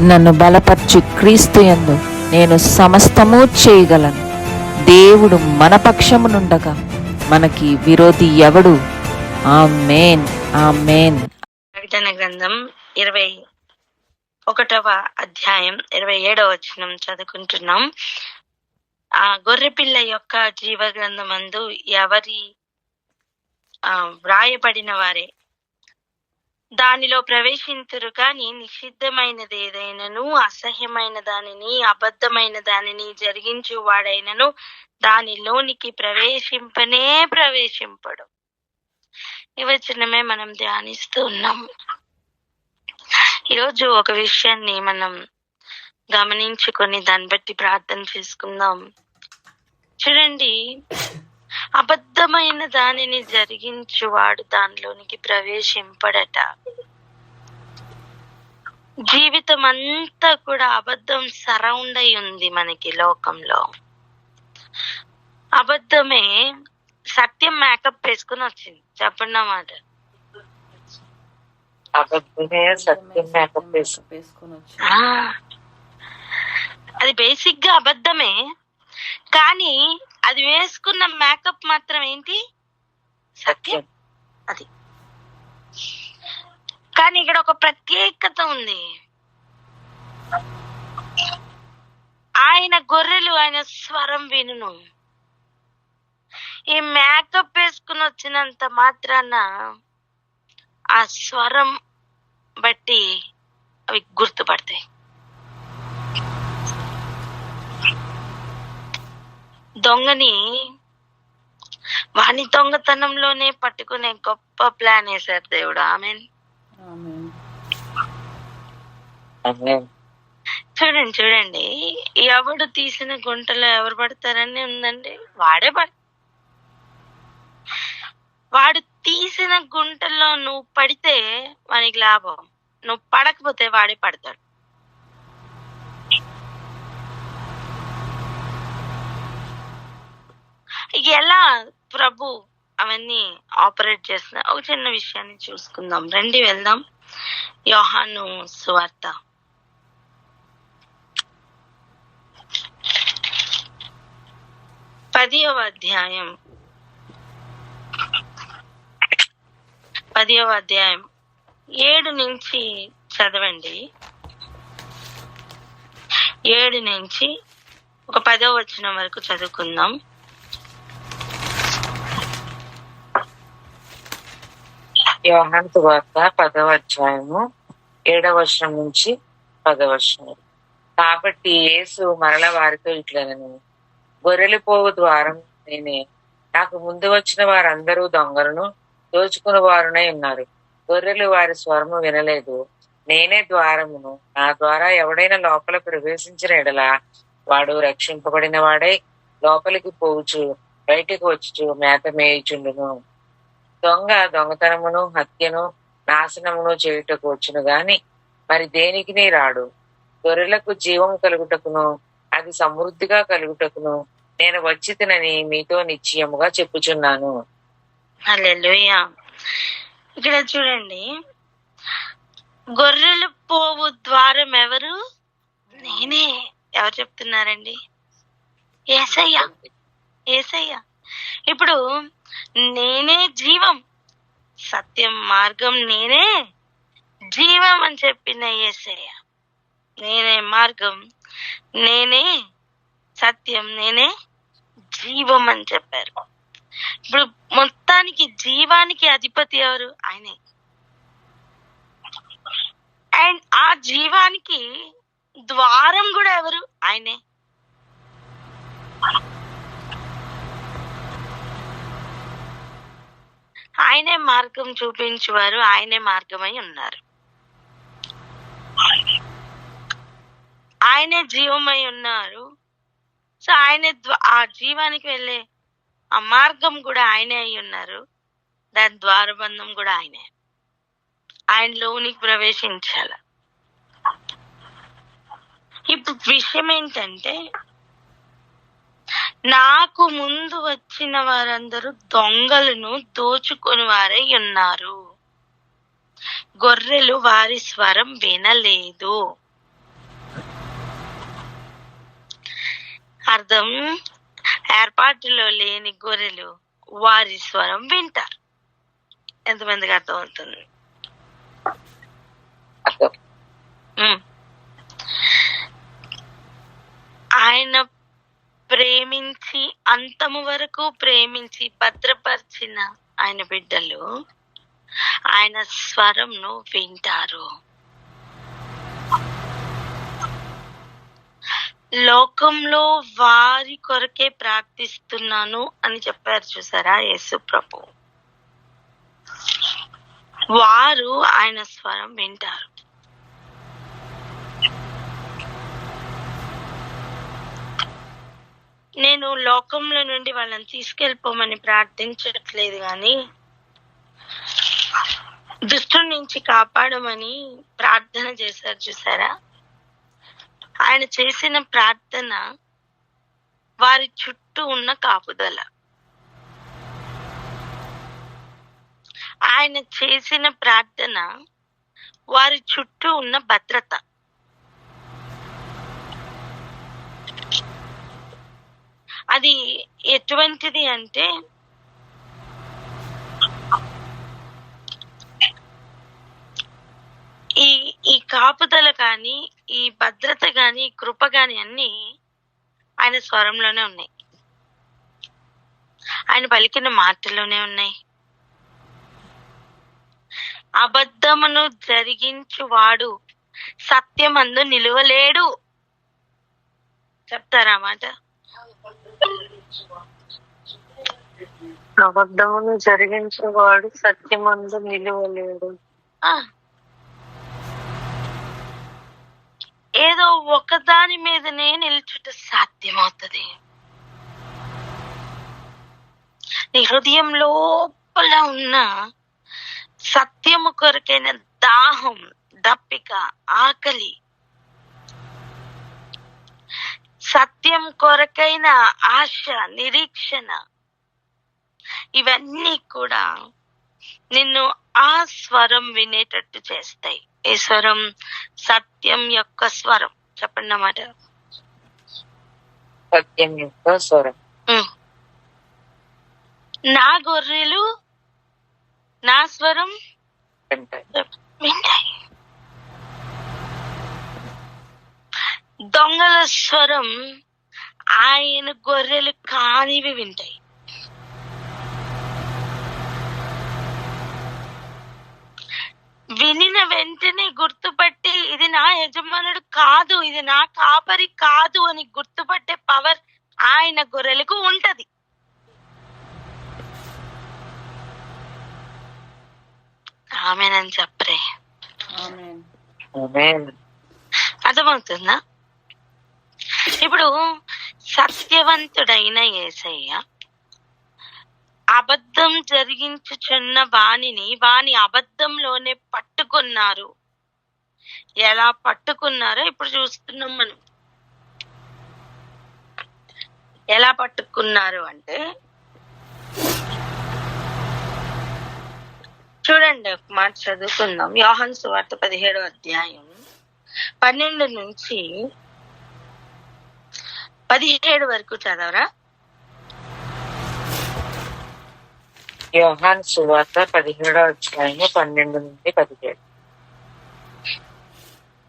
నన్ను బలపర్చు క్రీస్తు యందు నేను సమస్తము చేయగలను. దేవుడు మన పక్షమునుండగా మనకి విరోధి ఎవడు? ఆమేన్, ఆమేన్. ప్రకటన గ్రంథం 21వ అధ్యాయం 27వ వచనం చదువుకుంటున్నాం. ఆ గొర్రెపిల్ల యొక్క జీవ గ్రంథమందు ఎవరి వ్రాయబడిన వారే దానిలో ప్రవేశింతురు, కానీ నిషిద్ధమైనది ఏదైనను, అసహ్యమైన దానిని, అబద్ధమైన దానిని జరిగించు వాడైనను దానిలోనికి ప్రవేశింపడు. ఈ వచనమే మనం ధ్యానిస్తూ ఉన్నాం. ఈరోజు ఒక విషయాన్ని మనం గమనించుకొని దాన్ని బట్టి ప్రార్థన చేసుకుందాం. చూడండి, అబద్ధమైన దానిని జరిగించువాడు దానిలోనికి ప్రవేశింపడట. జీవితం అంతా కూడా అబద్ధం సరౌండ్ అయి ఉంది మనకి లోకంలో. అబద్ధమే సత్యం మేకప్ వేసుకుని వచ్చింది. చెప్పండి అన్నమాట. అబద్ధమే సత్యం మేకప్ వేసుకుని అది బేసిక్ గా అబద్ధమే, కానీ అది వేసుకున్న మేకప్ మాత్రం ఏంటి? సత్యం. అది కానీ ఇక్కడ ఒక ప్రత్యేకత ఉంది. ఆయన గొర్రెలు ఆయన స్వరం వినును. ఈ మేకప్ వేసుకుని వచ్చినంత మాత్రాన ఆ స్వరం బట్టి అవి గుర్తుపడతాయి. దొంగని వాని దొంగతనంలోనే పట్టుకునే గొప్ప ప్లాన్ వేశారు దేవుడు. ఆమేన్. చూడండి, ఎవడు తీసిన గుంటలో ఎవరు పడతారని ఉందండి. వాడు తీసిన గుంటల్లో నువ్వు పడితే వానికి లాభం, నువ్వు పడకపోతే వాడే పడతాడు. ఎలా ప్రభు అవన్నీ ఆపరేట్ చేస్తున్నా ఒక చిన్న విషయాన్ని చూసుకుందాం. రండి వెళ్దాం. యోహాను సువార్త 10వ అధ్యాయం 7 నుంచి చదవండి. 7 నుంచి ఒక 10వ వచనం వరకు చదువుకుందాం. యోహాను సువార్త 10వ అధ్యాయము 7వ వచనం నుంచి 10వ వచనం. కాబట్టి యేసు మరల వారితో ఇట్లనెను, గొర్రెలు పోవు ద్వారం నేనే. నాకు ముందు వచ్చిన వారందరూ దొంగలను దోచుకుని వారునై ఉన్నారు. గొర్రెలు వారి స్వరము వినలేదు. నేనే ద్వారమును. నా ద్వారా ఎవడైనా లోపల ప్రవేశించిన ఎడల వాడు రక్షింపబడిన వాడై లోపలికి పోవచ్చు, బయటికి వచ్చుచు మేత మేయుచుండును. దొంగ దొంగతనమును, హత్యను, నాశనమును చేయుటకు వచ్చును గాని మరి దేనికి రాడు. గొర్రెలకు జీవము కలుగుటకును అది సమృద్ధిగా కలుగుటకును నేను వచ్చి తినని మీతో నిశ్చయముగా చెప్పుచున్నాను. హల్లెలూయా. ఇక్కడ చూడండి, గొర్రెలు పోవు ద్వారం ఎవరు? నేనే. ఎవరు చెప్తున్నారండి? యేసయ్య. ఇప్పుడు నేనే జీవం, సత్యం, మార్గం, నేనే జీవం అని చెప్పిన యేసయ్య. నేనే మార్గం, నేనే సత్యం, నేనే జీవం అని చెప్పారు. ఇప్పుడు మొత్తానికి జీవానికి అధిపతి ఎవరు? ఆయనే. అండ్ ఆ జీవానికి ద్వారం కూడా ఎవరు? ఆయనే. ఆయనే మార్గం చూపించేవారు, ఆయనే మార్గమై ఉన్నారు. ఆయనే జీవమై ఉన్నారు. సో ఆయనే ఆ జీవానికి వెళ్ళే ఆ మార్గం కూడా ఆయనే అయి ఉన్నారు. దాని ద్వారబంధం కూడా ఆయనే. ఆయనలోనికి ప్రవేశించాల. ఇప్పుడు విషయం ఏంటంటే, నాకు ముందు వచ్చిన వారందరూ దొంగలను దోచుకొని వారై ఉన్నారు. గొర్రెలు వారి స్వరం వినలేదు. అర్థం, ఏర్పాటులో లేని గొర్రెలు వారి స్వరం వింటారు. ఎంతమందికి అర్థం అవుతుంది? అర్థం. ఆయన ప్రేమించి అంతము వరకు ప్రేమించి భద్రపరిచిన ఆయన బిడ్డలు ఆయన స్వరంను వింటారు. లోకంలో వారి కొరకే ప్రార్థిస్తున్నాను అని చెప్పారు చూసారా యేసు ప్రభు. వారు ఆయన స్వరం వింటారు. నేను లోకంలో నుండి వాళ్ళని తీసుకెళ్ళిపోమని ప్రార్థించట్లేదు, కానీ దుష్టుడి నుంచి కాపాడమని ప్రార్థన చేశారు చూసారా. ఆయన చేసిన ప్రార్థన వారి చుట్టూ ఉన్న కాపుదల. ఆయన చేసిన ప్రార్థన వారి చుట్టూ ఉన్న భద్రత. అది ఎటువంటిది అంటే ఈ కాపుదల కానీ, ఈ భద్రత కానీ, ఈ కృప కానీ అన్ని ఆయన స్వరంలోనే ఉన్నాయి. ఆయన పలికిన మాటల్లోనే ఉన్నాయి. అబద్ధమును జరిగించువాడు సత్యమందు నిలువలేడు. చెప్తారా మాట? అబద్ధమును జరిగించేవాడు సత్యమందు నిలువలేడు. ఏదో ఒకదాని మీదనే నిల్చుట సాధ్యమవుతుంది. నీ హృదయం లోపల ఉన్న సత్యము కొరకైన దాహం, దప్పిక, ఆకలి, సత్యం కొరకైన ఆశ, నిరీక్షణ, ఇవన్నీ కూడా నిన్ను ఆ స్వరం వినేటట్టు చేస్తాయి. ఏ స్వరం? సత్యం యొక్క స్వరం. చెప్పండి అన్నమాట. సత్యం యొక్క స్వరం. నా గొర్రెలు నా స్వరం వింటాయి. దొంగల స్వరం ఆయన గొర్రెలు కానివి వింటాయి. వినిన వెంటనే గుర్తుపట్టి ఇది నా యజమానుడు కాదు, ఇది నా కాపరి కాదు అని గుర్తుపట్టే పవర్ ఆయన గొర్రెలకు ఉంటది. ఆమేనని చెప్పరే. అర్థమవుతుందా? ఇప్పుడు సత్యవంతుడైన యేసయ్య అబద్ధం జరిగించుచున్న వాని అబద్ధంలోనే పట్టుకున్నారు. ఎలా పట్టుకున్నారో ఇప్పుడు చూస్తున్నాం మనం. ఎలా పట్టుకున్నారు అంటే చూడండి, ఒక మాట చదువుకుందాం. యోహాను సువార్త 17వ అధ్యాయం 12 నుంచి 17 వరకు చదవరా? యోహాను సువార్త 17వ అధ్యాయం 12 నుండి 17.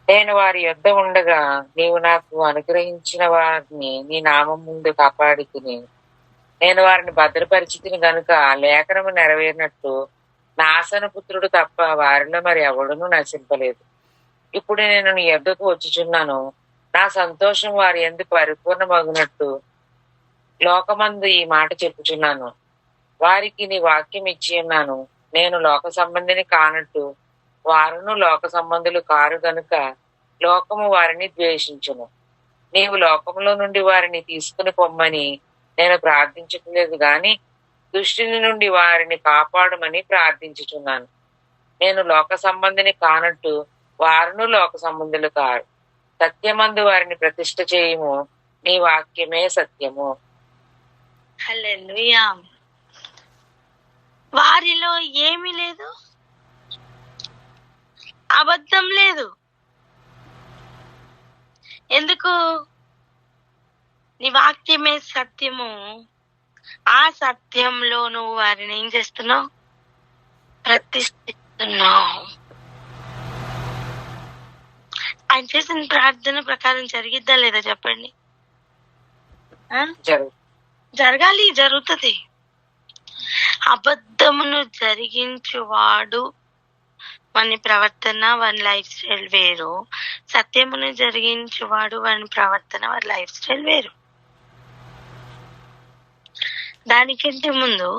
నేను వారి యొద్ద ఉండగా నీవు నాకు అనుగ్రహించిన వారిని నీ నామం ముందు కాపాడి తిని నేను వారిని భద్రపరిచితిని గనుక లేఖనము నెరవేరినట్టు నాశనపుత్రుడు తప్ప వారిలో మరి ఎవడునూ నశింపలేదు. ఇప్పుడు నేను నీ యొద్దకు వచ్చుచున్నాను. నా సంతోషం వారి యందు పరిపూర్ణమగునట్టు లోకమందు ఈ మాట చెప్పుచున్నాను. వారికి నీ వాక్యం ఇచ్చి ఉన్నాను. నేను లోక సంబంధిని కానట్టు వారును లోక సంబంధులు కారు గనుక లోకము వారిని ద్వేషించును. నీవు లోకంలో నుండి వారిని తీసుకుని పొమ్మని నేను ప్రార్థించట్లేదు గాని దుష్టుని నుండి వారిని కాపాడమని ప్రార్థించుచున్నాను. నేను లోక సంబంధిని కానట్టు వారును లోక సంబంధులు కారు. సత్యమందు వారిని ప్రతిష్ఠ చేయము. నీ వాక్యమే సత్యము. హల్లెలూయా. వారిలో ఏమీ లేదు, అబద్ధం లేదు. ఎందుకు? నీ వాక్యమే సత్యము. ఆ సత్యంలో నువ్వు వారిని ఏం చేస్తున్నావు? ప్రతిష్ఠిస్తున్నావు. ఆయన చేసిన ప్రార్థన ప్రకారం జరిగిద్దా లేదా చెప్పండి? జరగాలి, జరుగుతుంది. అబద్ధమును జరిగించువాడు వాని ప్రవర్తన, వాని లైఫ్ స్టైల్ వేరు. సత్యమును జరిగించువాడు వాని ప్రవర్తన, వాని లైఫ్ స్టైల్ వేరు. దానికంటే ముందు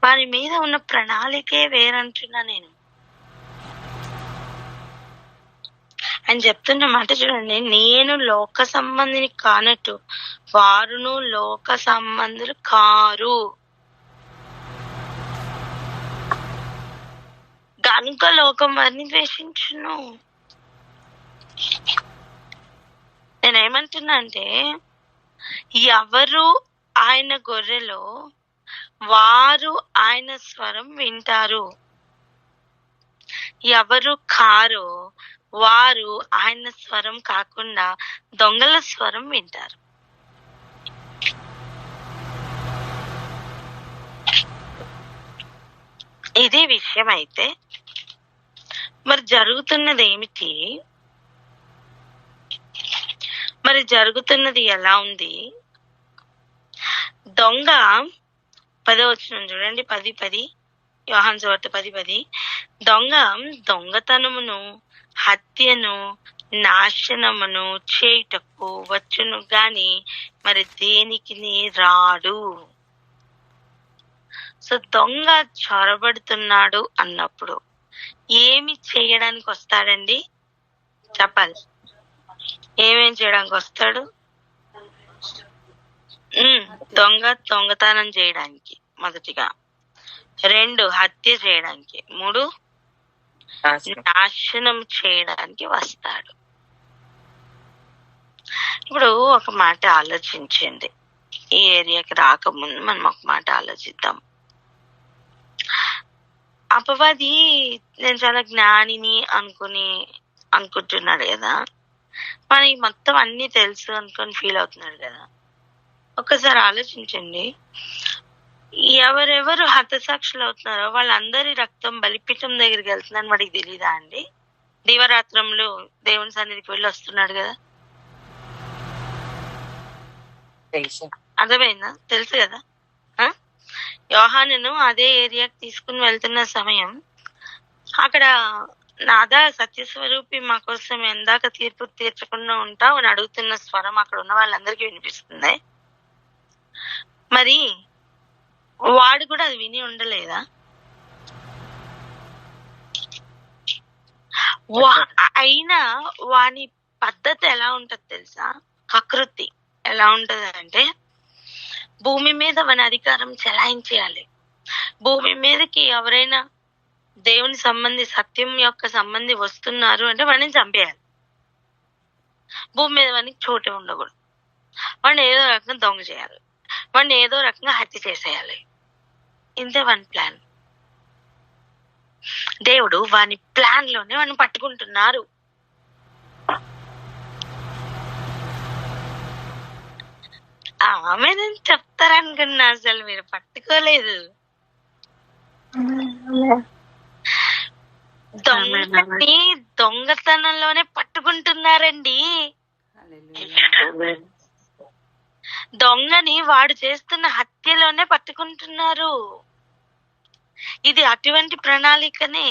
వారి మీద ఉన్న ప్రణాళికే వేరంటున్నా నేను. అని చెప్తున్న మాట చూడండి, నేను లోక సంబంధిని కానట్టు వారును లోక సంబంధులు కారు. కనుక లోకం వారిని ద్వేషించును. నేనేమంటున్నా అంటే, ఎవరు ఆయన గొర్రెలో వారు ఆయన స్వరం వింటారు. ఎవరు కారో వారు ఆయన స్వరం కాకుండా దొంగల స్వరం వింటారు. ఇది విషయం. అయితే మరి జరుగుతున్నది ఏమిటి? మరి జరుగుతున్నది ఎలా ఉంది? దొంగ 10వ వచనం చూడండి, 10:10 యోహాను సువార్త 10:10. దొంగ దొంగతనమును, హత్యను, నాశనమును చేయుటకు వచ్చును గాని మరి దేనికి రాడు. సో దొంగ చొరబడుతున్నాడు అన్నప్పుడు ఏమి చేయడానికి వస్తాడండి? చెప్పాలి. ఏమేం చేయడానికి వస్తాడు? దొంగతనం చేయడానికి మొదటిగా, 2 హత్య చేయడానికి, 3 నాశనం చేయడానికి వస్తాడు. ఇప్పుడు ఒక మాట ఆలోచించండి. ఈ ఏరియాకి రాకముందు మనం ఒక మాట ఆలోచిద్దాం. అపవాది నేను చాలా జ్ఞానిని అనుకుంటున్నాడు కదా, మనకి మొత్తం అన్ని తెలుసు అనుకొని ఫీల్ అవుతున్నాడు కదా. ఒక్కసారి ఆలోచించండి, ఎవరెవరు హతసాక్షులు అవుతున్నారో వాళ్ళందరి రక్తం బలిపీఠం దగ్గరికి వెళ్తుందని వాడికి తెలీదా అండి? దీవరాత్రంలో దేవుని సన్నిధికి వెళ్ళి వస్తున్నాడు కదా, అర్థమైందా? తెలుసు కదా. యోహానును అదే ఏరియాకి తీసుకుని వెళ్తున్న సమయం అక్కడ నాదా సత్యస్వరూపి మా కోసం ఎందాక తీర్పు తీర్చకుండా ఉంటావు అని అడుగుతున్న స్వరం అక్కడ ఉన్న వాళ్ళందరికీ వినిపిస్తుంది. మరి వాడు కూడా అది విని ఉండలేదా? అయినా వాని పద్ధతి ఎలా ఉంటది తెలుసా? కకృతి ఎలా ఉంటది అంటే, భూమి మీద వాని అధికారం చెలాయించేయాలి. భూమి మీదకి ఎవరైనా దేవుని సంబంధి, సత్యం యొక్క సంబంధి వస్తున్నారు అంటే వాడిని చంపేయాలి. భూమి మీద వానికి చోటు ఉండకూడదు. వాడిని ఏదో రకంగా దొంగ చేయాలి, వాడిని ఏదో రకంగా హత్య చేసేయాలి. ఇంతే వాని ప్లాన్. దేవుడు వాని ప్లాన్ లోనే వాడిని పట్టుకుంటున్నారు. ఆమె నేను చెప్తారనుకున్నా, అసలు మీరు పట్టుకోలేదు. దొంగని దొంగతనంలోనే పట్టుకుంటున్నారండి. దొంగని వాడు చేస్తున్న హత్యలోనే పట్టుకుంటున్నారు. ఇది అటువంటి ప్రణాళికనే.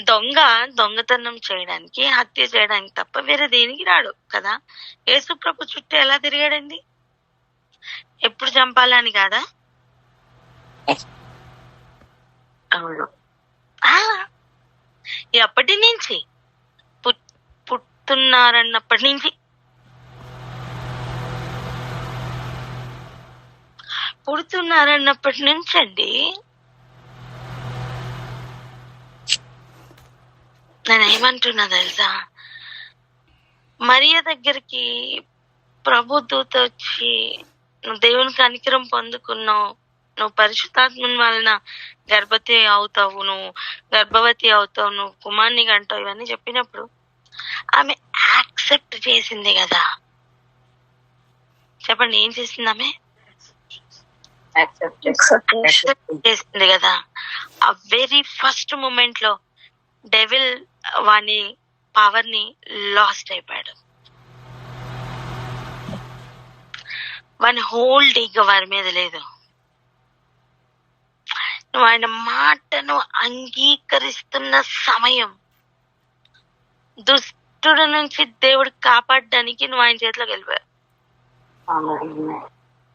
దొంగ దొంగతనం చేయడానికి, హత్య చేయడానికి తప్ప వేరే దేనికి రాడు కదా. యేసు ప్రభు చుట్టూ ఎలా తిరిగాడండి? ఎప్పుడు చంపాలని కాదా? అవును. ఎప్పటి నుంచి? పుట్టున్నారన్నప్పటి నుంచి. పుడుతున్నారన్నప్పటి నుంచి అండి. నేనేమంటున్నా తెలుసా? మరియ దగ్గరికి ప్రభు దూత వచ్చి, నువ్వు దేవుని కనికరం పొందుకున్నావు, నువ్వు పరిశుద్ధాత్మని వలన గర్భవతి అవుతావు, నువ్వు కుమార్ని కంటావు, ఇవన్నీ చెప్పినప్పుడు ఆమె యాక్సెప్ట్ చేసింది కదా. చెప్పండి, ఏం చేసిందామే? యాక్సెప్ట్ చేసింది కదా. ఆ వెరీ ఫస్ట్ మూమెంట్ లో డెవిల్ వాని పవర్ ని లాస్ట్ అయిపోయాడు. వాని హోల్డ్ ఇక వారి మీద లేదు. నువ్వు ఆయన మాటను అంగీకరిస్తున్న సమయం దుష్టుడు నుంచి దేవుడు కాపాడడానికి నువ్వు ఆయన చేతిలోకి వెళ్ళిపోయావు.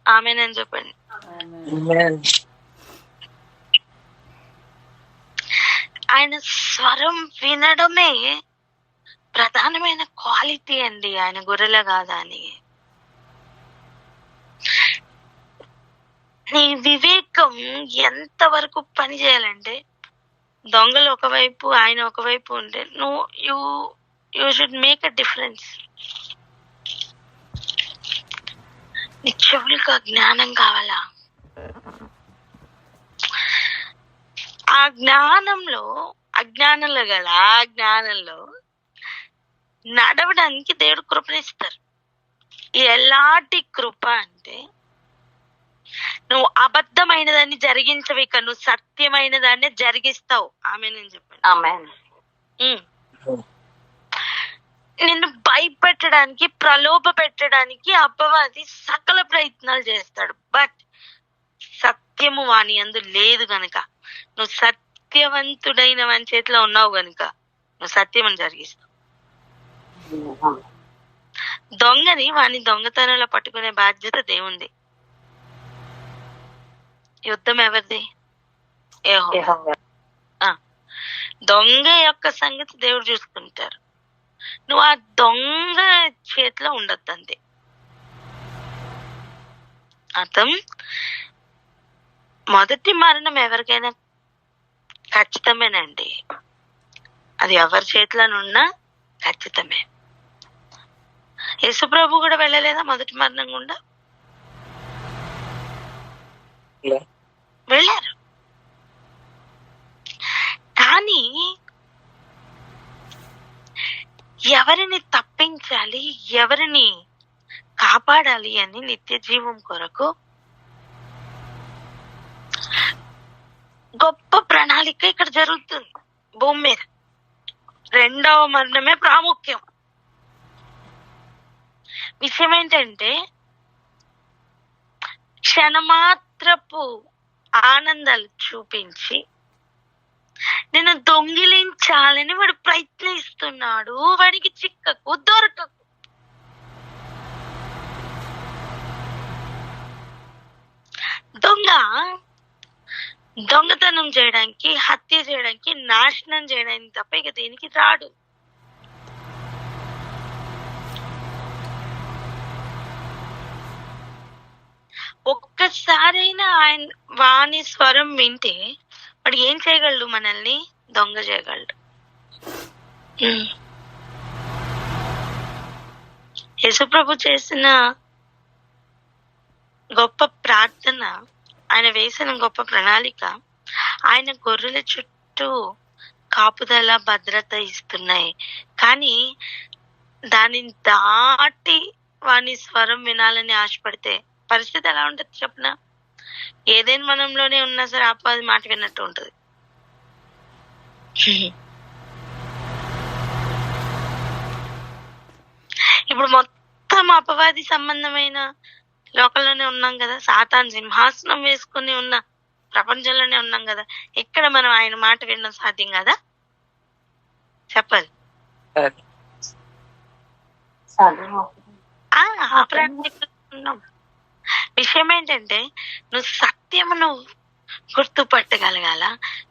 ఆమెనని చెప్పండి. ఆయన స్వరం వినడమే ప్రధానమైన క్వాలిటీ అండి, ఆయన గొర్రెల కాదా అని. నీ వివేకం ఎంత వరకు పని చేయాలంటే, దొంగలు ఒకవైపు ఆయన ఒకవైపు ఉంటే నువ్వు you should make a difference. నీ చెవులకు ఆ జ్ఞానం కావాలా? ఆ జ్ఞానంలో అజ్ఞానంలో గల ఆ జ్ఞానంలో నడవడానికి దేవుడు కృపనిస్తారు. ఎలాంటి కృప అంటే, నువ్వు అబద్ధమైన దాన్ని జరిగించవిక, నువ్వు సత్యమైన దాన్ని జరిగిస్తావు. ఆమె నేను చెప్పాను. నిన్ను భయపెట్టడానికి, ప్రలోభ పెట్టడానికి అపవాది సకల ప్రయత్నాలు చేస్తాడు. బట్ సత్యము వాని యందు లేదు గనుక, నువ్వు సత్యవంతుడైన వాని చేతిలో ఉన్నావు గనుక నువ్వు సత్యం అని జరిగిస్తావు. దొంగని వాని దొంగతనంలో పట్టుకునే బాధ్యత దేవుంది. యుద్ధం ఎవరిది? యెహోవా. దొంగ యొక్క సంగతి దేవుడు చూసుకుంటారు. నువ్వు ఆ దొంగ చేతిలో ఉండొద్దు అంతే. అర్థం? మొదటి మరణం ఎవరికైనా ఖచ్చితమేనండి. అది ఎవరి చేతిలోనున్నా ఖచ్చితమే. యేసుప్రభు కూడా వెళ్ళలేదా మొదటి మరణం గుండా? వెళ్ళారు. కానీ ఎవరిని తప్పించాలి, ఎవరిని కాపాడాలి అని నిత్య జీవం కొరకు గొప్ప ప్రణాళిక ఇక్కడ జరుగుతుంది భూమి మీద. రెండవ మరణమే ప్రాముఖ్యం. విషయం ఏంటంటే, క్షణమాత్రపు ఆనందాలు చూపించి నిన్ను దొంగిలించాలని వాడు ప్రయత్నిస్తున్నాడు. వాడికి చిక్కకు, దొరకకు. దొంగతనం చేయడానికి, హత్య చేయడానికి, నాశనం చేయడానికి తప్ప ఇక దేనికి రాడు. ఒక్కసారైనా ఆయన వాణి స్వరం వింటే వాడు ఏం చేయగలడు? మనల్ని దొంగ చేయగలడు. యేసుప్రభు చేసిన గొప్ప ప్రార్థన, ఆయన వేసిన గొప్ప ప్రణాళిక ఆయన గొర్రెల చుట్టూ కాపుదల, భద్రత ఇస్తున్నాయి. కానీ దానిని దాటి వాని స్వరం వినాలని ఆశపడితే పరిస్థితి ఎలా ఉంటుంది చెప్పనా? ఏదైనా మనంలోనే ఉన్నా సరే అపవాది మాట విన్నట్టు ఉంటది. ఇప్పుడు మొత్తం అపవాది సంబంధమైన లోకంలోనే ఉన్నాం కదా. సాతాను సింహాసనం వేసుకుని ఉన్న ప్రపంచంలోనే ఉన్నాం కదా. ఎక్కడ మనం ఆయన మాట వినడం సాధ్యం కదా? చెప్పాలి. ఉన్నాం. విషయం ఏంటంటే, నువ్వు సత్యమును గుర్తుపట్టగలగాల,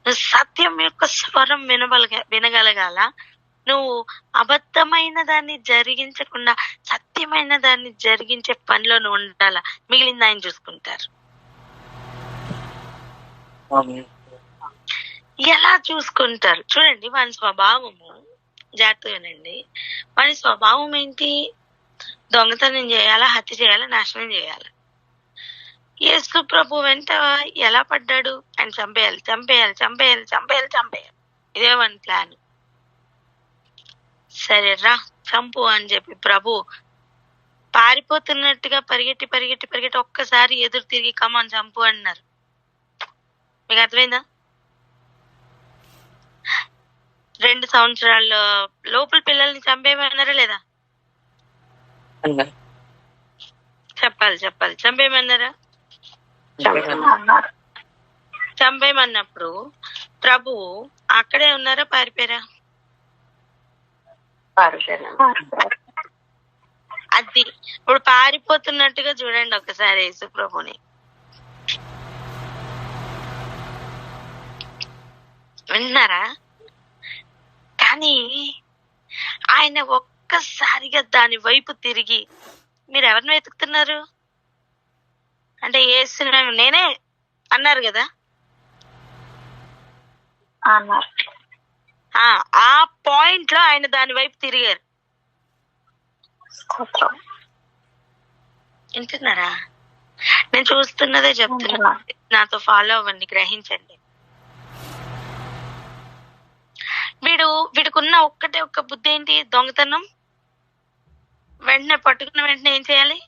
నువ్వు సత్యం యొక్క స్వరం వినగలగాల, నువ్వు అబద్ధమైన దాన్ని జరిగించకుండా సత్యమైన దాన్ని జరిగించే పనిలో నువ్వు ఉండాల. మిగిలింది ఆయన చూసుకుంటారు. ఎలా చూసుకుంటారు చూడండి. వాని స్వభావము జాగ్రత్తగానండి. వాని స్వభావం ఏంటి? దొంగతనం చేయాలా, హత్య చేయాలా, నాశనం చేయాలి. యేసు ప్రభు వెంట ఎలా పడ్డాడు? ఆయన చంపేయాలి, చంపేయాలి, చంపేయాలి, చంపేయాలి, చంపేయాలి. ఇదే వాని ప్లాన్. సరే రా చంపు అని చెప్పి ప్రభు పారిపోతున్నట్టుగా పరిగెట్టి పరిగెట్టి పరిగెట్టి ఒక్కసారి ఎదురు తిరిగి కమాన్ చంపు అన్నారు. మీకు అర్థమైందా? 2 సంవత్సరాల లోపల పిల్లల్ని చంపేయమన్నారా లేదా? అన్నారు. చెప్పాలి చంపేయమన్నారా? చంపేయమన్నప్పుడు ప్రభువు అక్కడే ఉన్నారా, పారిపోయారా? అది ఇప్పుడు పారిపోతున్నట్టుగా చూడండి ఒకసారి యేసు ప్రభుని. విన్నారా? కానీ ఆయన ఒక్కసారిగా దాని వైపు తిరిగి, మీరు ఎవరిని వెతుకుతున్నారు అంటే యేసుని నేనే అన్నారు కదా. ఆ పాయింట్ లో ఆయన దాని వైపు తిరిగారు. వింటున్నారా? నేను చూస్తున్నదే చెప్తున్నా, నాతో ఫాలో అవ్వండి, గ్రహించండి. వీడికున్న ఒక్క బుద్ధి ఏంటి? దొంగతనం. వెంటనే పట్టుకున్న వెంటనే ఏం చేయాలి?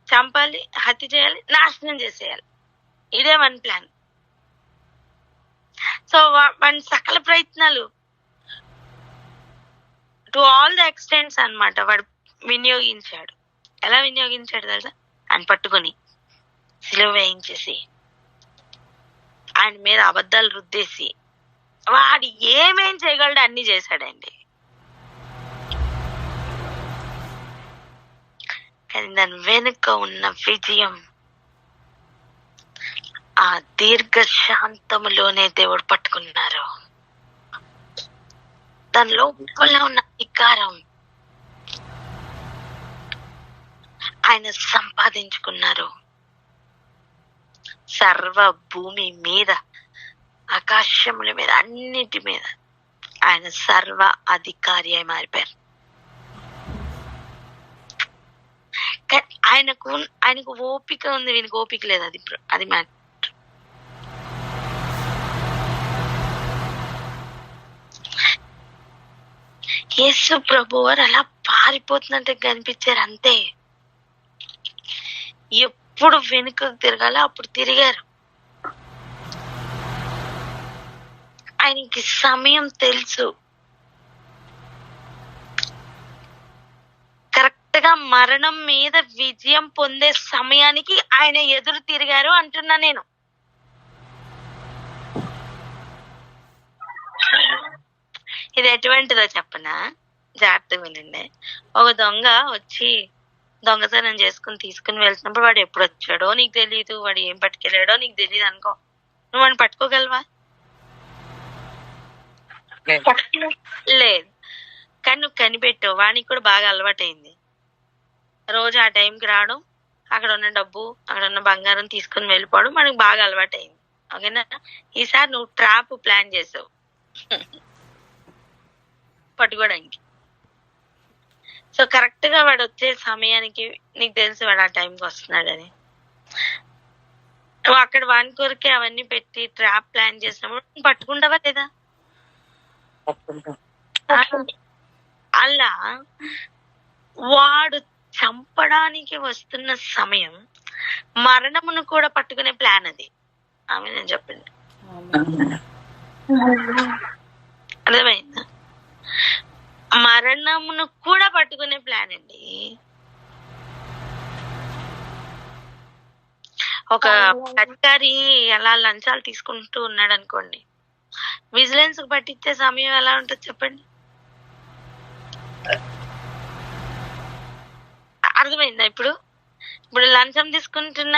చంపాలి, హత్య చేయాలి, నాశనం చేసేయాలి. ఇదే వన్ ప్లాన్. సో వాడి సకల ప్రయత్నాలు టు ఆల్ ద ఎక్స్టెంట్స్ అన్నమాట వాడు వినియోగించాడు. ఎలా వినియోగించాడు తెలుసా? ఆయన పట్టుకొని సిలువ వేయించేసి ఆయన మీద అబద్ధాలు రుద్దేసి వాడు ఏమేం చేయగలడో అన్ని చేశాడండి. కానీ దాని వెనుక ఉన్న విజయం ఆ దీర్ఘ శాంతములోనే దేవుడు పట్టుకున్నారు. దాని లోపల ఉన్న అధికారం ఆయన సంపాదించుకున్నారు. సర్వ భూమి మీద, ఆకాశముల మీద, అన్నిటి మీద ఆయన సర్వ అధికారి అయి మారిపోయారు. ఆయనకు ఓపిక ఉంది, వీనికి ఓపిక లేదు. అది మ్యాటర్. యేసు ప్రభు వారు అలా పారిపోతున్నట్టు కనిపించారు అంతే. ఎప్పుడు వెనుకకు తిరగాలో అప్పుడు తిరిగారు. ఆయనకి సమయం తెలుసు. కరెక్ట్ గా మరణం మీద విజయం పొందే సమయానికి ఆయన ఎదురు తిరిగారు అంటున్నా నేను. ఇది ఎటువంటిదో చెప్పనా? జాగ్రత్తగా వినండి. ఒక దొంగ వచ్చి దొంగతనం చేసుకుని తీసుకుని వెళ్తున్నప్పుడు వాడు ఎప్పుడు వచ్చాడో నీకు తెలీదు, వాడు ఏం పట్టుకెళ్ళాడో నీకు తెలియదు అనుకో, నువ్వు వాడిని పట్టుకోగలవా? లేదు. కానీ నువ్వు కనిపెట్టావు. వానికి కూడా బాగా అలవాటైంది. రోజు ఆ టైంకి రావడం, అక్కడ ఉన్న డబ్బు, అక్కడ ఉన్న బంగారం తీసుకుని వెళ్ళిపోవడం మనకు బాగా అలవాటైంది. ఓకేనా? ఈసారి నువ్వు ట్రాప్ ప్లాన్ చేసావు పట్టుకోవడానికి. సో కరెక్ట్ గా వాడు వచ్చే సమయానికి నీకు తెలుసు వాడు ఆ టైంకి వస్తున్నాడని. నువ్వు అక్కడ వాని కొరకే అవన్నీ పెట్టి ట్రాప్ ప్లాన్ చేసినప్పుడు పట్టుకుంటావా లేదా? అలా వాడు చంపడానికి వస్తున్న సమయం మరణమును కూడా పట్టుకునే ప్లాన్ అది. ఆమె నేను చెప్పండి, అర్థమైందా? మరణమును కూడా పట్టుకునే ప్లాన్ అండి. ఒక అధికారి ఎలా లంచాలు తీసుకుంటూ ఉన్నాడు అనుకోండి, విజిలెన్స్ కు పట్టించే సమయం ఎలా ఉంటుంది చెప్పండి? అర్థమైందా? ఇప్పుడు లంచం తీసుకుంటున్న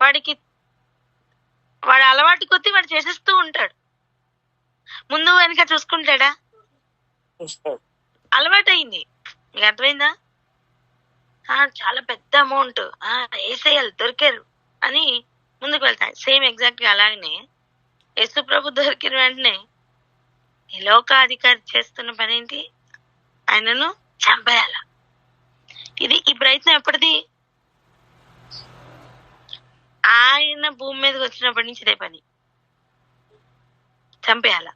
వాడికి వాడు అలవాటు కొద్దీ వాడు చేసేస్తూ ఉంటాడు. ముందు వెనక చూసుకుంటాడా? అలవాటు అయింది. మీకు అర్థమైందా? చాలా పెద్ద అమౌంట్ వేసేయాలి, దొరికారు అని ముందుకు వెళ్తాడు. సేమ్ ఎగ్జాక్ట్ గా అలాగనే యేసు ప్రభు దొరికిన వెంటనే ఈ లోకాధికారి చేస్తున్న పని ఏంటి? ఆయనను చంపేయాల. ఈ ప్రయత్నం ఎప్పటిది? ఆయన భూమి మీదకి వచ్చినప్పటి నుంచి ఇదే పని, చంపేయాల.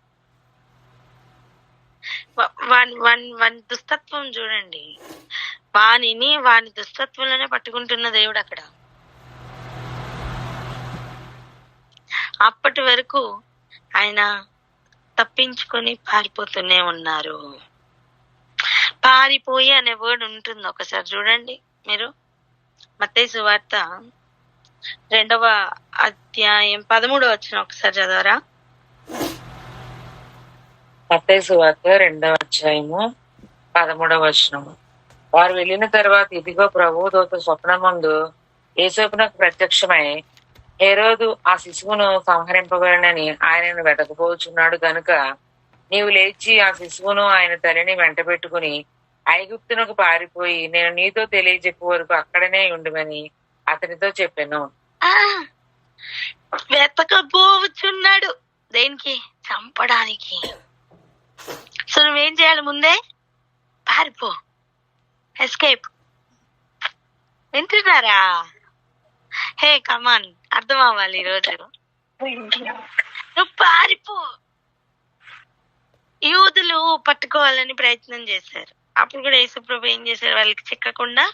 వాని దుస్తత్వం చూడండి. వాని దుస్తత్వంలోనే పట్టుకుంటున్న దేవుడు అక్కడ. అప్పటి వరకు ఆయన తప్పించుకొని పారిపోతూనే ఉన్నారు. పారిపోయి అనే వర్డ్ ఉంటుంది, ఒకసారి చూడండి మీరు. మత్తయి సువార్త 2వ అధ్యాయం 13వ వచనం ఒకసారి చదవరా? మత్తయి సువార్త 2వ అధ్యాయము 13వ వచనము. వారు వెళ్ళిన తర్వాత ఇదిగో ప్రభువు దూత స్వప్నమందు యేసోపునకు ప్రత్యక్షమై, హేరోదు ఆ శిశువును సంహరింపబడినని ఆయనను వెతకపోచున్నాడు గనుక నీవు లేచి ఆ శిశువును ఆయన తల్లిని వెంట పెట్టుకుని ఐగుప్తునకు పారిపోయి నేను నీతో తెలియజెప్పు వరకు అక్కడనే ఉండమని అతనితో చెప్పాను. వెతకపోవచ్చున్నాడు. దేనికి? చంపడానికి. సో నువ్వేం చేయాలి? ముందే పారిపో, ఎస్కేప్. వింటున్నారా? హే కమాన్, అర్థం అవ్వాలి ఈరోజు. నువ్వు పారిపో. యూదులు పట్టుకోవాలని ప్రయత్నం చేశారు. అప్పుడు కూడా యేసుప్రభు ఏం చేశారు? వాళ్ళకి చిక్కకుండా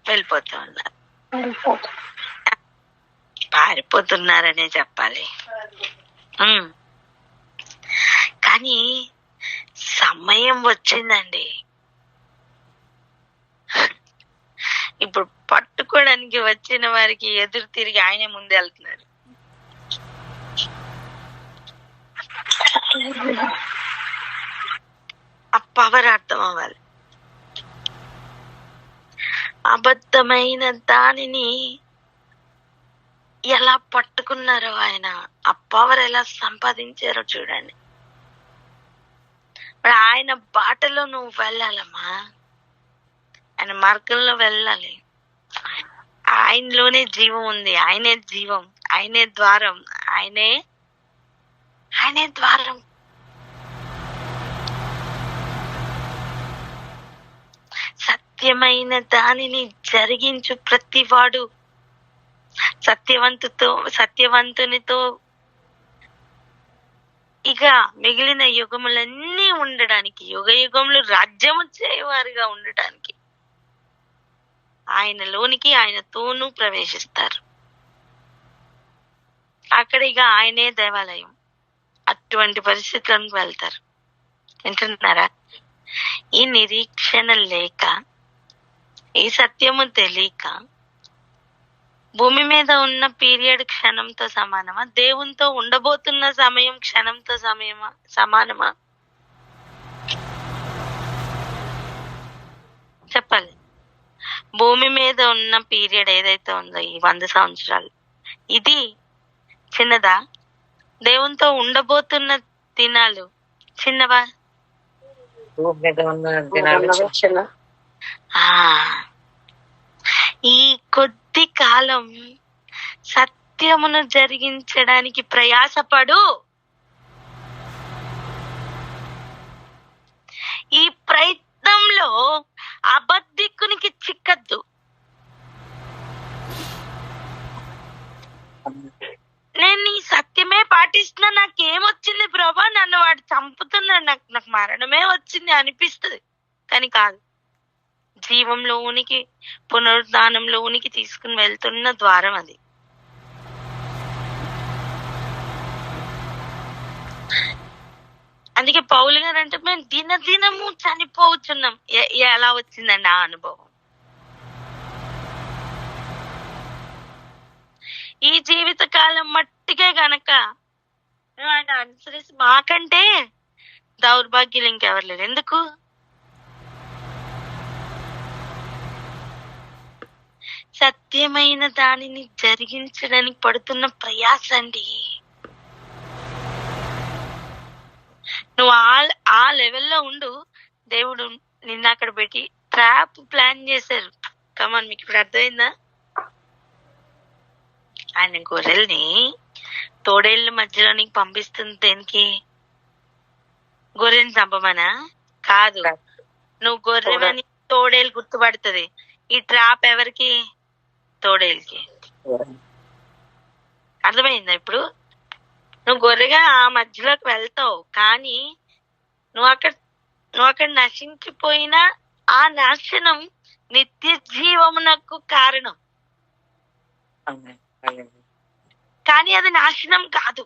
వెళ్ళిపోతూ ఉన్నారు. పారిపోతున్నారనే చెప్పాలి. కానీ సమయం వచ్చిందండి. ఇప్పుడు పట్టుకోవడానికి వచ్చిన వారికి ఎదురు తిరిగి ఆయనే ముందు వెళ్తున్నారు. ఆ పవర్ అర్థం అవ్వాలి. అబద్ధమైన దానిని ఎలా పట్టుకున్నారో ఆయన, ఆ పవర్ ఎలా సంపాదించారో చూడండి. మరి ఆయన బాటలో నువ్వు వెళ్ళాలమ్మా, ఆయన మార్గంలో వెళ్ళాలి. ఆయనలోనే జీవం ఉంది. ఆయనే జీవం, ఆయనే ద్వారం, ఆయనే ద్వారం. సత్యమైన దానిని జరిగించు ప్రతివాడు సత్యవంతునితో ఇక మిగిలిన యుగములన్నీ ఉండడానికి, యుగ యుగములు రాజ్యము చేయవారుగా ఉండటానికి ఆయనలోనికి ఆయనతోనూ ప్రవేశిస్తారు. అక్కడ ఇక ఆయనే దేవాలయం. అటువంటి పరిస్థితులకు వెళ్తారు. వింటున్నారా? ఈ నిరీక్షణ లేక, ఈ సత్యము తెలియక భూమి మీద ఉన్న పీరియడ్ క్షణంతో సమానమా? దేవునితో ఉండబోతున్న సమయం క్షణంతో సమానమా? చెప్పాలి. భూమి మీద ఉన్న పీరియడ్ ఏదైతే ఉందో ఈ 100 సంవత్సరాలు, ఇది చిన్నదా? దేవునితో ఉండబోతున్న దినాలు చిన్నవా? ఈ కొద్ది కాలం సత్యమును జరిగించడానికి ప్రయాసపడు. ఈ ప్రయత్నంలో అబద్ధికునికి చిక్కద్దు. నేను ఈ సత్యమే పాటిస్తున్నా, నాకేమొచ్చింది ప్రభా, నన్ను వాడు చంపుతున్నాడు, నాకు మరణమే వచ్చింది అనిపిస్తుంది. కానీ కాదు. జీవంలోనికి, పునరుద్ధానంలోనికి తీసుకుని వెళ్తున్న ద్వారం అది. అందుకే పౌలు గారు అంటే మేము దినదినము చనిపోతున్నాం. ఎలా వచ్చిందండి ఆ అనుభవం? ఈ జీవిత కాలం మట్టికే గనక ఆయన అనుసరిస్తే మాకంటే దౌర్భాగ్యులు ఇంకెవరు లేరు. ఎందుకు? సత్యమైన దానిని జరిగించడానికి పడుతున్న ప్రయాస అండి. నువ్వు ఆ లెవెల్లో ఉండు. దేవుడు నిన్న అక్కడ పెట్టి ట్రాప్ ప్లాన్ చేశారు. కమాన్, మీకు ఇప్పుడు అర్థమైందా? ఆయన గొర్రెల్ని తోడేళ్ల మధ్యలో నీకు పంపిస్తుంది దేనికి? గొర్రెని చంపమనా? కాదు. నువ్వు గొర్రెని తోడేలు గుర్తుపడుతుంది. ఈ ట్రాప్ ఎవరికి? తోడేలుకి. అర్థమైందా ఇప్పుడు? నువ్వు గొర్రెగా ఆ మధ్యలోకి వెళ్తావు, కానీ నువ్వు అక్కడ నశించిపోయినా ఆ నాశనం నిత్య జీవమునకు కారణం. కానీ అది నాశనం కాదు.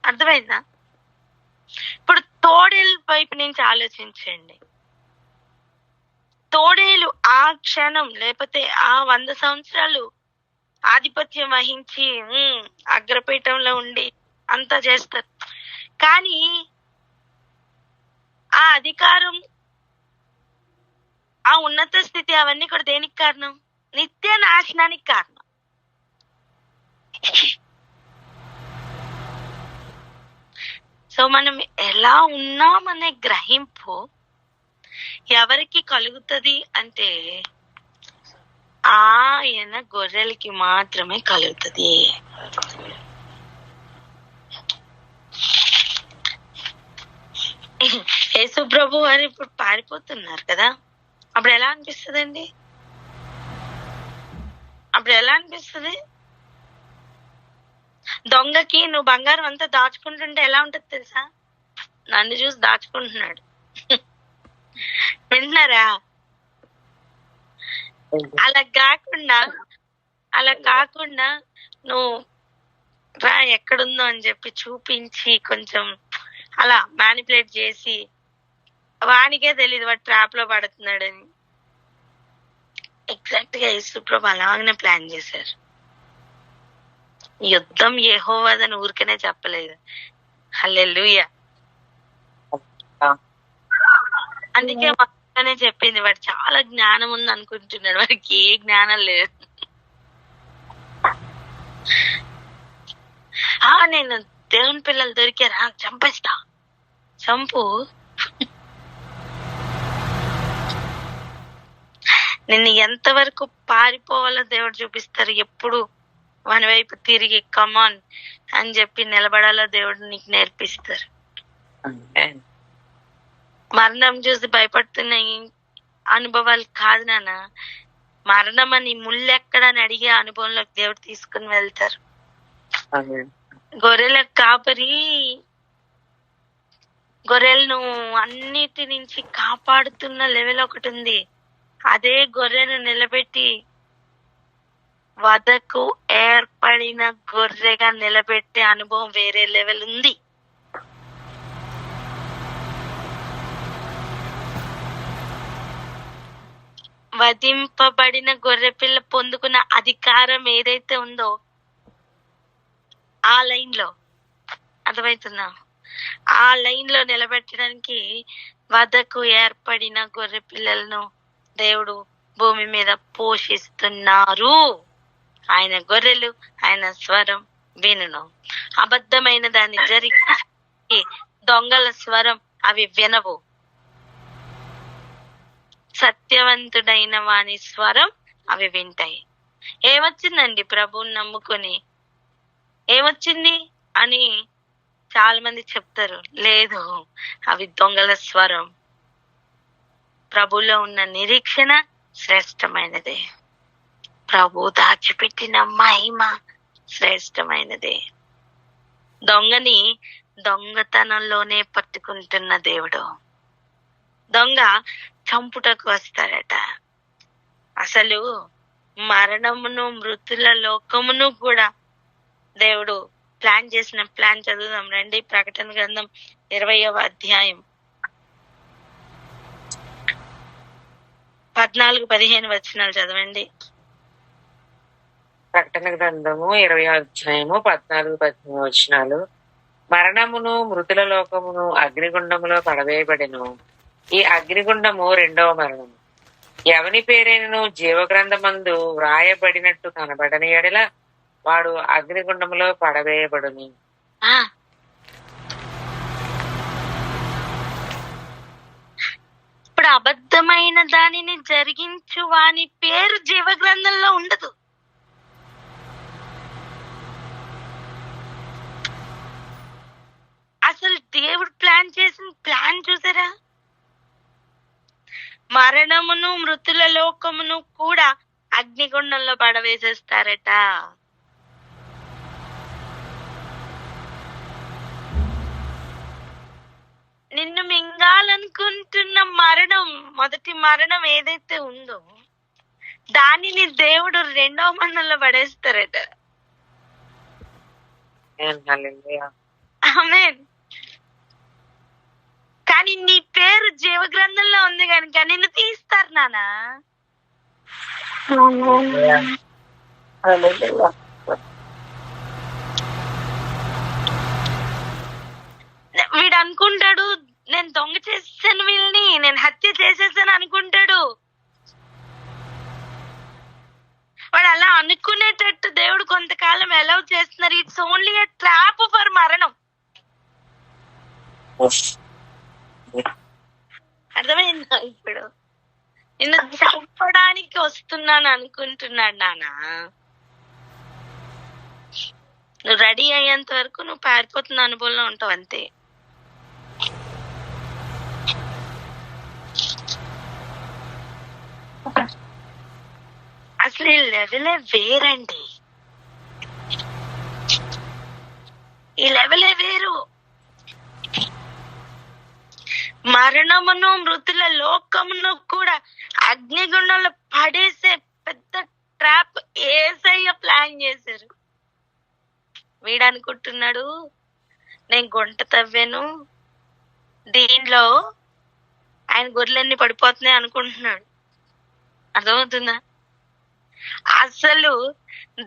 అర్థమైందా? ఇప్పుడు తోడేలు వైపు నుంచి ఆలోచించండి. తోడేలు ఆ క్షణం లేకపోతే ఆ 100 సంవత్సరాలు ఆధిపత్యం వహించి అగ్రపీఠంలో ఉండి అంతా చేస్తారు. కానీ ఆ అధికారం, ఆ ఉన్నత స్థితి, అవన్నీ కూడా దేనికి కారణం? నిత్య నాశనానికి కారణం. సో మనం ఎలా ఉన్నామనే గ్రహింపు ఎవరికి కలుగుతుంది అంటే ఆయన గొర్రెలకి మాత్రమే కలుగుతుంది. యేసు ప్రభు వారు ఇప్పుడు పారిపోతున్నారు కదా, అప్పుడు ఎలా అనిపిస్తుంది? దొంగకి నువ్వు బంగారం అంతా దాచుకుంటుంటే ఎలా ఉంటది తెలుసా? నన్ను చూసి దాచుకుంటున్నాడు. వింటున్నారా? అలా కాకుండా నువ్వు రా ఎక్కడుందో అని చెప్పి చూపించి కొంచెం అలా మ్యానిపులేట్ చేసి, వానికే తెలియదు వాడు ట్రాప్ లో పడుతున్నాడని. ఎగ్జాక్ట్ గా యేసుప్రభు అలాగనే ప్లాన్ చేశారు. యుద్ధం యెహోవాదని ఊరికనే చెప్పలేదు. హల్లెలూయా. అందుకే మొదటనే చెప్పింది, వాడు చాలా జ్ఞానం ఉంది అనుకుంటున్నాడు, వాడికి ఏ జ్ఞానం లేదు. నేను దేవుని పిల్లలు దొరికారా, చంపేస్తా, చంపు. నిన్ను ఎంతవరకు పారిపోవాలో దేవుడు చూపిస్తారు. ఎప్పుడు మన వైపు తిరిగి కమాన్ అని చెప్పి నిలబడాలో దేవుడు నీకు నేర్పిస్తారు. మరణం చూసి భయపడుతున్న అనుభవాలు కాదు నాన్న, మరణం అని ముళ్ళెక్కడని అడిగే అనుభవంలోకి దేవుడు తీసుకుని వెళ్తారు. గొర్రెల కాపరి గొర్రెలను అన్నిటి నుంచి కాపాడుతున్న లెవెల్ ఒకటి ఉంది. అదే గొర్రెను నిలబెట్టి వధకు ఏర్పడిన గొర్రెగా నిలబెట్టే అనుభవం వేరే లెవెల్ ఉంది. వధింపబడిన గొర్రె పిల్ల పొందుకున్న అధికారం ఏదైతే ఉందో ఆ లైన్ లో, అర్థమవుతుందా? ఆ లైన్ లో నిలబెట్టడానికి వధకు ఏర్పడిన గొర్రె పిల్లలను దేవుడు భూమి మీద పోషిస్తున్నారు. ఆయన గొర్రెలు ఆయన స్వరం వినును. అబద్ధమైన దాన్ని జరిగి దొంగల స్వరం అవి వినవు. సత్యవంతుడైన వాని స్వరం అవి వింటాయి. ఏమొచ్చిందండి ప్రభువుని నమ్ముకొని? ఏమొచ్చింది అని చాలా మంది చెప్తారు. లేదు, అవి దొంగల స్వరం. ప్రభులో ఉన్న నిరీక్షణ శ్రేష్టమైనదే. ప్రభు దాచిపెట్టిన మహిమ శ్రేష్టమైనదే. దొంగని దొంగతనంలోనే పట్టుకుంటున్న దేవుడు. దొంగ చంపుటకు వస్తాడట. అసలు మరణమును మృతుల లోకమును కూడా దేవుడు ప్లాన్ చేసిన ప్లాన్ చదువుదాం రండి. ప్రకటన గ్రంథం 20వ అధ్యాయం 14-15 వచనాలు చదవండి. ప్రకటన గ్రంథము 20వ అధ్యాయము 14-15 వచనాలు. మరణమును మృతుల లోకమును అగ్నిగుండములో పడవేయబడెను. ఈ అగ్నిగుండము రెండవ మరణము. ఎవని పేరైనను జీవగ్రంథమందు వ్రాయబడినట్టు కనబడని ఎడల వాడు అగ్నిగుండములో పడవేయబడును. ఇప్పుడు అబద్ధమైన దానిని జరిగించు వాని పేరు జీవగ్రంథంలో ఉండదు. అసలు దేవుడు ప్లాన్ చేసిన ప్లాన్ చూసారా? మరణమును మృతుల లోకమును కూడా అగ్నిగుండంలో పడవేసేస్తారట. నిన్ను మింగాలనుకుంటున్న మరణం, మొదటి మరణం ఏదైతే ఉందో దానిని దేవుడు రెండవ మరణంలో పడేస్తారట. హల్లెలూయా. ఆమేన్. కానీ నీ పేరు జీవ గ్రంథంలో ఉంది కనుక నిన్ను తీస్తారు నానా. హల్లెలూయా. వీడు అనుకుంటాడు నేను దొంగ చేసేసాను, వీళ్ళని నేను హత్య చేసేసాను అనుకుంటాడు. వాడు అలా అనుకునేటట్టు దేవుడు కొంతకాలం అలౌ చేస్తున్నారు. It's only a trap for మరణం. అర్థమైందా? ఇప్పుడు నిన్ను చంపడానికి వస్తున్నాను అనుకుంటున్నాడు నానా. నువ్వు రెడీ అయ్యేంత వరకు నువ్వు పారిపోతున్న అనుభవంలో ఉంటావు అంతే. అసలు ఈ లెవెలే వేరండి, ఈ లెవెలే వేరు. మరణమును మృతుల లోకమును కూడా అగ్నిగుండంలో పడేసే పెద్ద ట్రాప్ ఏసయ్య ప్లాన్ చేశారు. వీడనుకుంటున్నాడు నేను గుంట తవ్వాను, దీనిలో ఆయన గొర్రెలన్నీ పడిపోతున్నాయి అనుకుంటున్నాడు. అర్థమవుతుందా? అసలు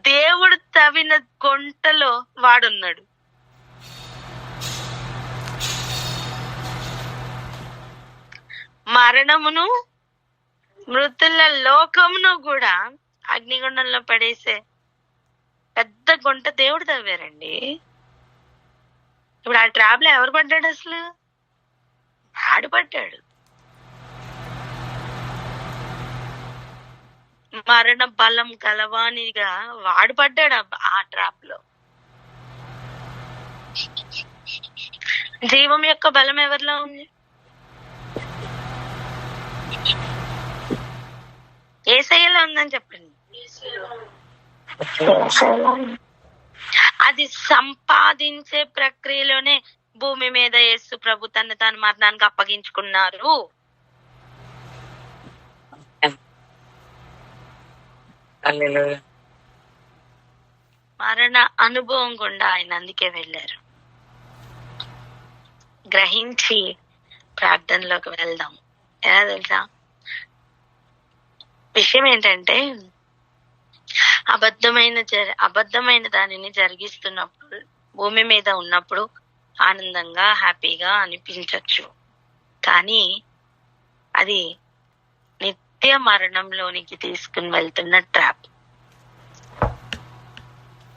దేవుడు తవ్విన గుంటలో వాడున్నాడు. మరణమును మృతుల లోకమును కూడా అగ్నిగుండంలో పడేసే పెద్ద గుంట దేవుడు తవ్వారండి. ఇప్పుడు ఆ ట్రాప్ లో ఎవరు పడ్డాడు? అసలు ఆడు పడ్డాడు. మరణ బలం గలవానిగా వాడు పడ్డాడు ఆ ట్రాప్ లో. జీవం యొక్క బలం ఎవరిలో ఉంది? యేసయ్యలో ఉందని చెప్పండి. అది సంపాదించే ప్రక్రియలోనే భూమి మీద యేసు ప్రభు తను తాను మరణానికి అప్పగించుకున్నారు. మరణ అనుభవం గుండా ఆయన అందుకే వెళ్ళారు. గ్రహించి ప్రార్థనలోకి వెళ్దాం. ఎలా తెలుసా? విషయం ఏంటంటే అబద్ధమైన దానిని జరిగిస్తున్నప్పుడు భూమి మీద ఉన్నప్పుడు ఆనందంగా హ్యాపీగా అనిపించవచ్చు, కానీ అది నిత్య మరణంలోనికి తీసుకుని వెళ్తున్న ట్రాప్.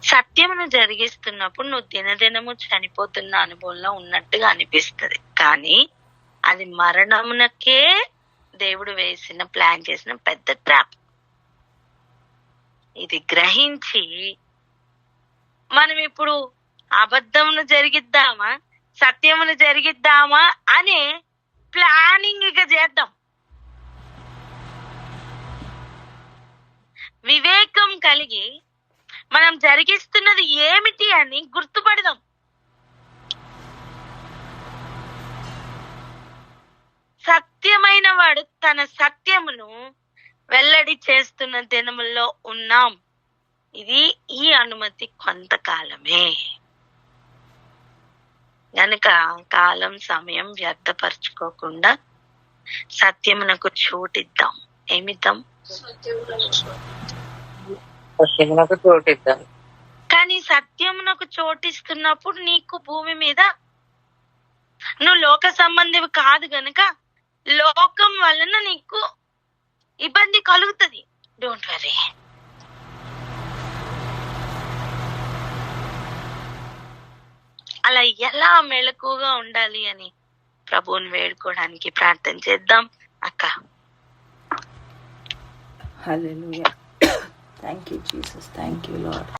సత్యమును జరిగిస్తున్నప్పుడు నువ్వు దినదినము చనిపోతున్న అనుభవంలో ఉన్నట్టుగా అనిపిస్తుంది, కానీ అది మరణమునకే దేవుడు వేసిన ప్లాన్ చేసిన పెద్ద ట్రాప్. ఇది గ్రహించి మనం ఇప్పుడు అబద్ధమును జరిగిద్దామా సత్యమును జరిగిద్దామా అనే ప్లానింగ్ ఇక చేద్దాం. వివేకం కలిగి మనం జరిగిస్తున్నది ఏమిటి అని గుర్తుపడదాం. సత్యమైన వాడు తన సత్యమును వెల్లడి చేస్తున్న దినముల్లో ఉన్నాం. ఇది ఈ అనుమతి కొంతకాలమే గనుక కాలం సమయం వ్యర్థపరచుకోకుండా సత్యమునకు చోటిద్దాం. ఏమిద్దాం? చోటిద్దాం. కానీ సత్యమునకు చోటిస్తున్నప్పుడు నీకు భూమి మీద నువ్వు లోక సంబంధివి కాదు గనుక లోకం వలన నీకు ఇబ్బంది కలుగుతుంది. Don't worry. అలా ఎలా మెలకుగా ఉండాలి అని ప్రభువుని వేడుకోవడానికి ప్రార్థన చేద్దాం. అక్క. హల్లెలూయా. Thank you Jesus. Thank you lord.